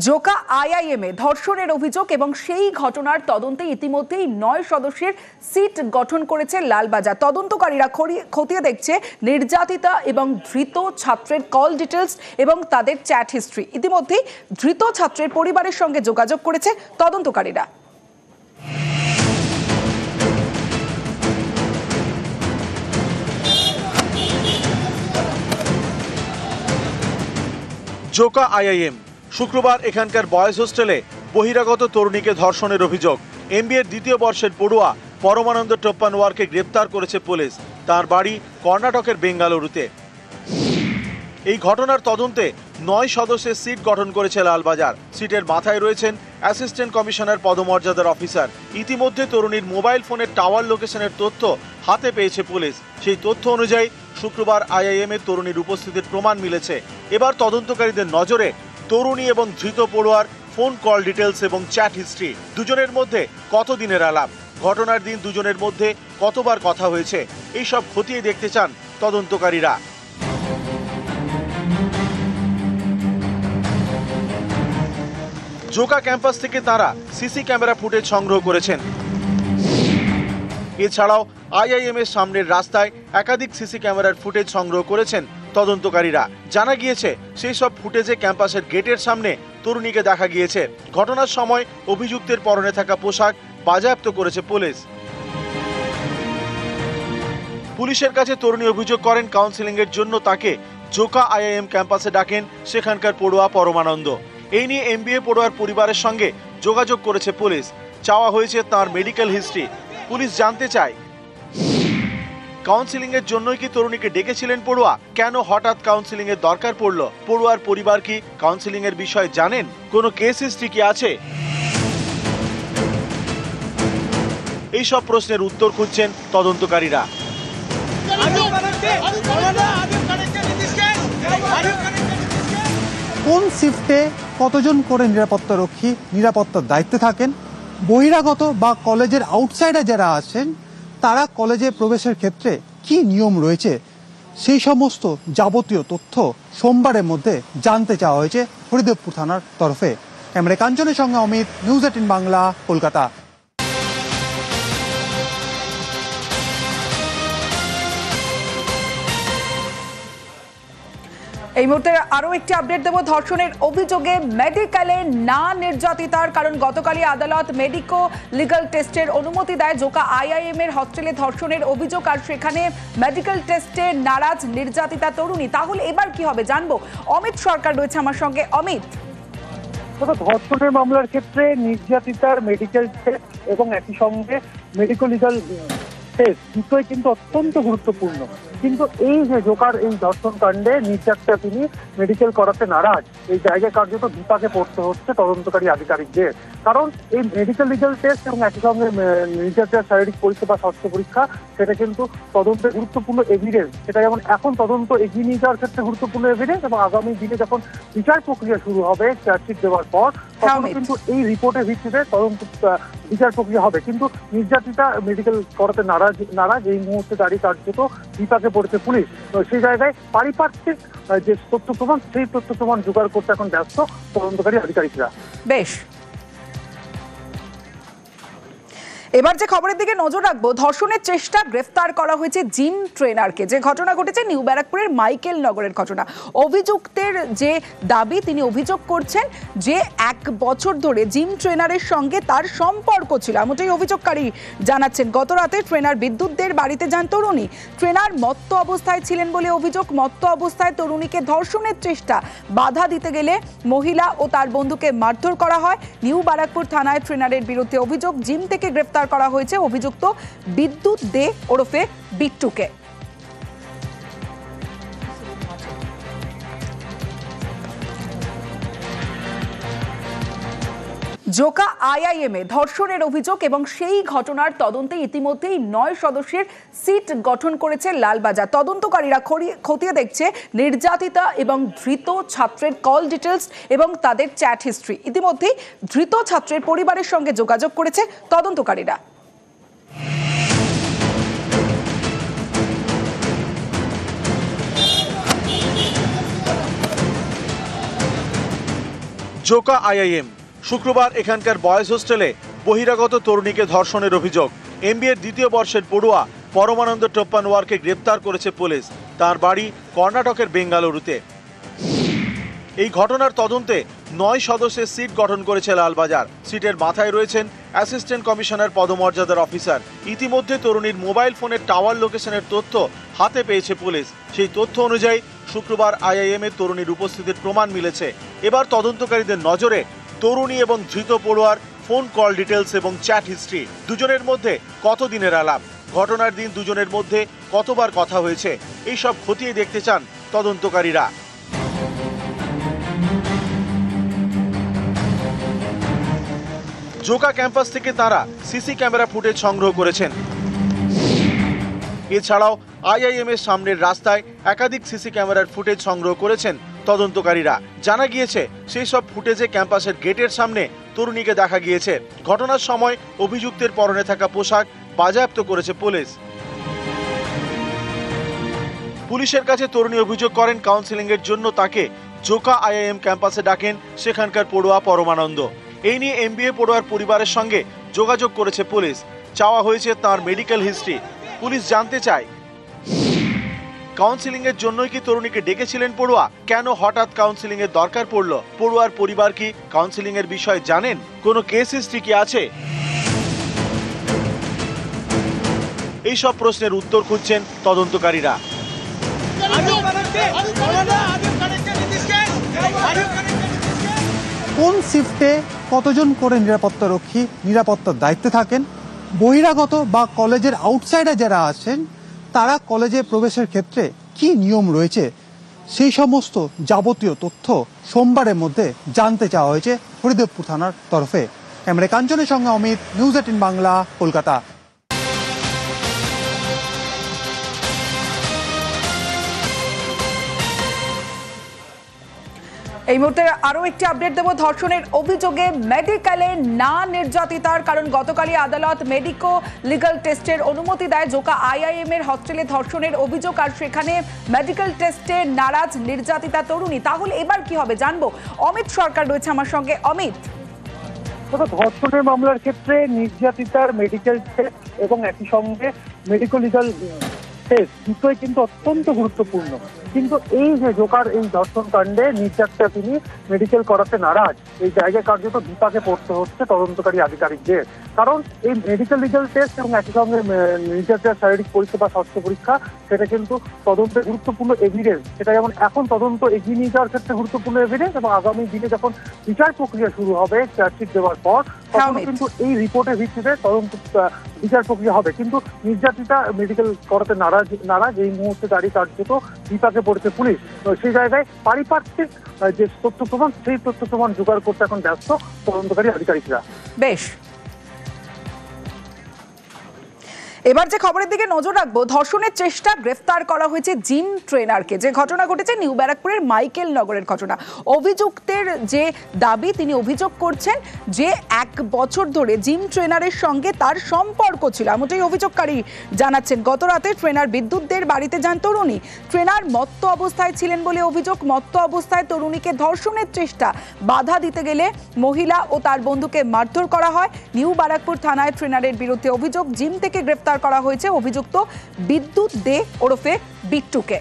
জোকা আইআইএমে ধর্ষণের অভিযোগ এবং সেই ঘটনার তদন্তে ইতিমধ্যেই 9 সদস্যের সিট গঠন করেছে লালবাজার। তদন্তকারীরা খতিয়ে দেখছে নির্যাতিতা এবং ধৃত ছাত্রের কল ডিটেলস এবং তাদের চ্যাট হিস্ট্রি। ইতিমধ্যেই ধৃত ছাত্রের পরিবারের সঙ্গে যোগাযোগ করেছে তদন্তকারীরা। জোকা আইআইএম শুক্রবার এখানকার বয়েজ হোস্টেলে বহিরাগত তরুণীকে ধর্ষণের অভিযোগ। এমবিএর দ্বিতীয় বর্ষের পড়ুয়া পরমানন্দ টোপ্পানওয়ারকে গ্রেপ্তার করেছে পুলিশ। তার বাড়ি কর্ণাটকের বেঙ্গালুরুতে। এই ঘটনার তদন্তে 9 সদস্যের সিট গঠন করেছে লালবাজার। সিটের মাথায় রয়েছেন অ্যাসিস্ট্যান্ট কমিশনার পদমর্যাদার অফিসার। ইতিমধ্যে তরুণীর মোবাইল ফোনের টাওয়ার লোকেশনের তথ্য হাতে পেয়েছে পুলিশ। সেই তথ্য অনুযায়ী শুক্রবার আইআইএম এর তরুণীর উপস্থিতির প্রমাণ মিলেছে। এবার তদন্তকারীদের নজরে তরুণী এবং ধৃত পড়ুয়ার ফোন কল ডিটেলস এবং চ্যাট হিস্ট্রি। দুজনের মধ্যে কতদিনের আলাপ, ঘটনার দিন দুজনের মধ্যে কতবার কথা হয়েছে, এইসব খতিয়ে দেখতে চান তদন্তকারীরা। জোকা ক্যাম্পাস থেকে তারা সিসি ক্যামেরা ফুটেজ সংগ্রহ করেছেন। এছাড়াও আইআইএম এর সামনের রাস্তায় একাধিক সিসি ক্যামেরার ফুটেজ সংগ্রহ করেছেন তদন্তকারীরা। জানা গিয়েছে সেই সব ফুটেজে ক্যাম্পাসের গেটের সামনে তরুণীকে দেখা গিয়েছে। ঘটনার সময় অভিযুক্তের পরনে থাকা পোশাক বাজেয়াপ্ত করেছে পুলিশ। পুলিশের কাছে তরুণী অভিযোগ করেন কাউন্সেলিং এর জন্য তাকে জোকা আইআইএম ক্যাম্পাসে ডাকেন সেখানকার পড়ুয়া পরমানন্দ। এই নিয়ে এমবিএ পড়ুয়ার পরিবারের সঙ্গে যোগাযোগ করেছে পুলিশ। চাওয়া হয়েছে তার মেডিকেল হিস্ট্রি। পুলিশ জানতে চায় কাউন্সেলিং এর জন্যই কি তরুণীকে ডেকেছিলেন পড়ুয়া, কেন হঠাৎ কাউন্সেলিং এর দরকার পড়লো, পড়ুয়ার পরিবার কি কাউন্সেলিং এর বিষয়ে জানেন, কোনো কেস হিস্ট্রি কি আছে। এই সব প্রশ্নের উত্তর খুঁজছেন তদন্তকারীরা। কোন শিফটে কতজন করে নিরাপত্তারক্ষী নিরাপত্তার দায়িত্বে থাকেন, বহিরাগত বা কলেজের আউটসাইডার যারা আছেন তারা কলেজে প্রবেশের ক্ষেত্রে কি নিয়ম রয়েছে, সেই সমস্ত যাবতীয় তথ্য সোমবারের মধ্যে জানতে চাওয়া হয়েছে হরিদেবপুর থানার তরফে। ক্যামেরা কাঞ্চনের সঙ্গে অমিত, নিউজ 18 বাংলা, কলকাতা। এই মুহূর্তে আরো একটি আপডেট দেব। ধর্ষণের অভিযোগে মেডিকেলে না নির্যাতিতার, কারণ গতকালই আদালত মেডিকো লিগাল টেস্টের অনুমতি দেয়। জোকা আইআইএম এর হস্টেলে ধর্ষণের অভিযোগ আর সেখানে মেডিকেল টেস্টে নারাজ নির্যাতিতা তরুণী। তাহলে এবার কি হবে জানবো। অমিত সরকার রয়েছে আমার সঙ্গে। অমিত, ধর্ষণের মামলার ক্ষেত্রে নির্যাতিতার মেডিকেল টেস্ট এবং একই সঙ্গে মেডিকো লিগাল টেস্ট দুটোই কিন্তু অত্যন্ত গুরুত্বপূর্ণ। কিন্তু এই যে জোকার এই ধর্ষণ কাণ্ডে নির্যাতিতা তিনি মেডিকেল করাতে নারাজ, এই জায়গায় কার্যত বিপাকে পড়তে হচ্ছে তদন্তকারী আধিকারিকদের। কারণ এই মেডিকেল লিগাল টেস্ট এবং একই সঙ্গে নির্যাতিতার শারীরিক পরীক্ষা বা স্বাস্থ্য পরীক্ষা সেটা কিন্তু তদন্তের গুরুত্বপূর্ণ এভিডেন্স। সেটা যেমন এখন তদন্ত এগিয়ে নিয়ে যাওয়ার ক্ষেত্রে গুরুত্বপূর্ণ এভিডেন্স, এবং আগামী দিনে যখন বিচার প্রক্রিয়া শুরু হবে চার্জশিট দেওয়ার পর তখন কিন্তু এই রিপোর্টের ভিত্তিতে তদন্ত বিচার প্রক্রিয়া হবে। কিন্তু নির্যাতিতা মেডিকেল করাতে নারাজ এই মুহূর্তে দাঁড়িয়ে কার্যত বিপাকে পড়েছে পুলিশ। সেই জায়গায় পারিপার্শ্বিক যে তথ্য প্রমাণ সেই তথ্য প্রমাণ জোগাড় করতে এখন ব্যস্ত তদন্তকারী আধিকারিকরা। বেশ, এবার যে খবরের দিকে নজর রাখবো, ধর্ষণের চেষ্টা, গ্রেফতার করা হয়েছে জিম ট্রেনারকে। যে ঘটনা ঘটেছে নিউ ব্যারাকপুরের মাইকেল নগরের ঘটনা। অভিযুক্তের যে দাবি, তিনি অভিযোগ করছেন যে 1 বছর ধরে জিম ট্রেনারের সঙ্গে তার সম্পর্ক ছিল, এমনটাই অভিযোগকারী জানাচ্ছেন। গত রাতে ট্রেনার বিদ্যুৎদের বাড়িতে যান তরুণী। ট্রেনার মত্ত অবস্থায় ছিলেন বলে অভিযোগ। মত্ত অবস্থায় তরুণীকে ধর্ষণের চেষ্টা, বাধা দিতে গেলে মহিলা ও তার বন্ধুকে মারধর করা হয়। নিউ ব্যারাকপুর থানায় ট্রেনারের বিরুদ্ধে অভিযোগ। জিম থেকে গ্রেফতার করা হয়েছে অভিযুক্ত বিদ্যুৎ দে ওরফে বিট্টুকে। জোকা আইআইএম এ ধর্ষণের অভিযোগ এবং সেই ঘটনার তদন্তে ইতিমধ্যেই 9 সদস্যের সিট গঠন করেছে লালবাজার। তদন্তকারীরা খতিয়ে দেখছে নির্যাতিতা এবং ধৃত ছাত্রের কল ডিটেলস এবং তাদের চ্যাট হিস্ট্রি। ইতিমধ্যেই ধৃত ছাত্রের পরিবারের সঙ্গে যোগাযোগ করেছে তদন্তকারীরা। জোকা আইআইএম শুক্রবার এখানকার বয়েজ হোস্টেলে বহিরাগত তরুণীকে ধর্ষণের অভিযোগ। এমবিএর দ্বিতীয় বর্ষের পড়ুয়া পরমানন্দ টোপ্পানওয়ারকে গ্রেপ্তার করেছে পুলিশ। তার বাড়ি কর্ণাটকের বেঙ্গালুরুতে। এই ঘটনার তদন্তে 9 সদস্যের সিট গঠন করেছে লালবাজার। সিটের মাথায় রয়েছেন অ্যাসিস্ট্যান্ট কমিশনার পদমর্যাদার অফিসার। ইতিমধ্যে তরুণীর মোবাইল ফোনের টাওয়ার লোকেশনের তথ্য হাতে পেয়েছে পুলিশ। সেই তথ্য অনুযায়ী শুক্রবার আইআইএম এর তরুণীর উপস্থিতির প্রমাণ মিলেছে। এবার তদন্তকারীদের নজরে তরুণী এবং ধৃত পড়ুয়ার ফোন কল ডিটেলস এবং চ্যাট হিস্ট্রি। দুজনের মধ্যে কতদিনের আলাপ, ঘটনার দিন দুজনের মধ্যে কতবার কথা হয়েছে, এইসব খতিয়ে দেখতে চান তদন্তকারীরা। জোকা ক্যাম্পাস থেকে তারা সিসি ক্যামেরা ফুটেজ সংগ্রহ করেছেন। এছাড়াও আইআইএম এর সামনের রাস্তায় একাধিক সিসি ক্যামেরার ফুটেজ সংগ্রহ করেছেন তদন্তকারীরা। জানা গিয়েছে সেই সব ফুটেজে ক্যাম্পাসের গেটের সামনে তরুণীকে দেখা গিয়েছে। ঘটনার সময় অভিযুক্তের পরনে থাকা পোশাক বাজেয়াপ্ত করেছে পুলিশ। পুলিশের কাছে তরুণী অভিযোগ করেন কাউন্সেলিং এর জন্য তাকে জোকা আইআইএম ক্যাম্পাসে ডাকেন সেখানকার পড়ুয়া পরমানন্দ। এই নিয়ে এমবিএ পড়ুয়ার পরিবারের সঙ্গে যোগাযোগ করেছে পুলিশ। চাওয়া হয়েছে তার মেডিকেল হিস্ট্রি। পুলিশ জানতে চায় কাউন্সেলিং এর জন্যই কি তরুণীকে ডেকেছিলেন পড়ুয়া, কেন হঠাৎ কাউন্সেলিং এর দরকার পড়লো, পড়ুয়ার পরিবার কি কাউন্সেলিং এর বিষয়ে জানেন, কোনো কেস হিস্ট্রি কি আছে। এই সব প্রশ্নের উত্তর খুঁজছেন তদন্তকারীরা। কোন শিফটে কতজন করে নিরাপত্তারক্ষী নিরাপত্তার দায়িত্বে থাকেন, বহিরাগত বা কলেজের আউটসাইডার যারা আছেন তারা কলেজে প্রবেশের ক্ষেত্রে কি নিয়ম রয়েছে, সেই সমস্ত যাবতীয় তথ্য সোমবারের মধ্যে জানতে চাওয়া হয়েছে হরিদেবপুর থানার তরফে। ক্যামেরা কাঞ্চনের সঙ্গে অমিত, নিউজ 18 বাংলা, কলকাতা। এই মুহূর্তে আরো একটি আপডেট দেব। ধর্ষণের অভিযোগে মেডিকেলে না নির্যাতিতার, কারণ গতকালই আদালত মেডিকো লিগাল টেস্টের অনুমতি দেয়। জোকা আইআইএম এর হস্টেলে ধর্ষণের অভিযোগ, আর সেখানে মেডিকেল টেস্টে নারাজ নির্যাতিতা তরুণী। তাহলে এবার কি হবে জানবো। অমিত সরকার রয়েছে আমার সঙ্গে। অমিত, ধর্ষণের মামলার ক্ষেত্রে নির্যাতিতার মেডিকেল টেস্ট এবং একই সঙ্গে মেডিকো লিগাল টেস্ট দুটোই কিন্তু অত্যন্ত গুরুত্বপূর্ণ। কিন্তু এই যে জোকার এই ধর্ষণ কাণ্ডে নির্যাতিতা তিনি মেডিকেল করাতে নারাজ, এই জায়গায় কার্যত বিপাকে পড়তে হচ্ছে তদন্তকারী আধিকারিকদের। কারণ এই মেডিকেল লিগাল টেস্ট এবং একই সঙ্গে নির্যাতিতার শারীরিক পরীক্ষা বা স্বাস্থ্য পরীক্ষা, সেটা কিন্তু তদন্তের গুরুত্বপূর্ণ এভিডেন্স। সেটা যেমন এখন তদন্ত এগিয়ে নিয়ে যাওয়ার ক্ষেত্রে গুরুত্বপূর্ণ এভিডেন্স, এবং আগামী দিনে যখন বিচার প্রক্রিয়া শুরু হবে চার্জশিট দেওয়ার পর, তখন কিন্তু এই রিপোর্টের ভিত্তিতে তদন্ত বিচার প্রক্রিয়া হবে। কিন্তু নির্যাতিতা মেডিকেল করাতে নারাজ এই মুহূর্তে দাঁড়িয়ে কার্যত বিপাকে পড়েছে পুলিশ। সেই জায়গায় পারিপার্শ্বিক যে তথ্য প্রমাণ, সেই তথ্য প্রমাণ জোগাড় করতে এখন ব্যস্ত তদন্তকারী আধিকারিকরা। বেশ, এবার যে খবরের দিকে নজর রাখবো, ধর্ষণের চেষ্টা, গ্রেফতার করা হয়েছে জিম ট্রেনারকে। যে ঘটনা ঘটেছে নিউ ব্যারাকপুরের মাইকেল নগরের ঘটনা। অভিযুক্তের যে দাবি, তিনি অভিযোগ করছেন যে 1 বছর ধরে জিম ট্রেনারের সঙ্গে তার সম্পর্ক ছিল, এমনটাই অভিযোগকারী জানাচ্ছেন। গত রাতে ট্রেনার বিদ্যুৎদের বাড়িতে যান তরুণী। ট্রেনার মত্ত অবস্থায় ছিলেন বলে অভিযোগ। মত্ত অবস্থায় তরুণীকে ধর্ষণের চেষ্টা, বাধা দিতে গেলে মহিলা ও তার বন্ধুকে মারধর করা হয়। নিউ ব্যারাকপুর থানায় ট্রেনারের বিরুদ্ধে অভিযোগ। জিম থেকে গ্রেফতার করা হয়েছে অভিযুক্ত বিদ্যুৎ দে ওরফে বিট্টুকে।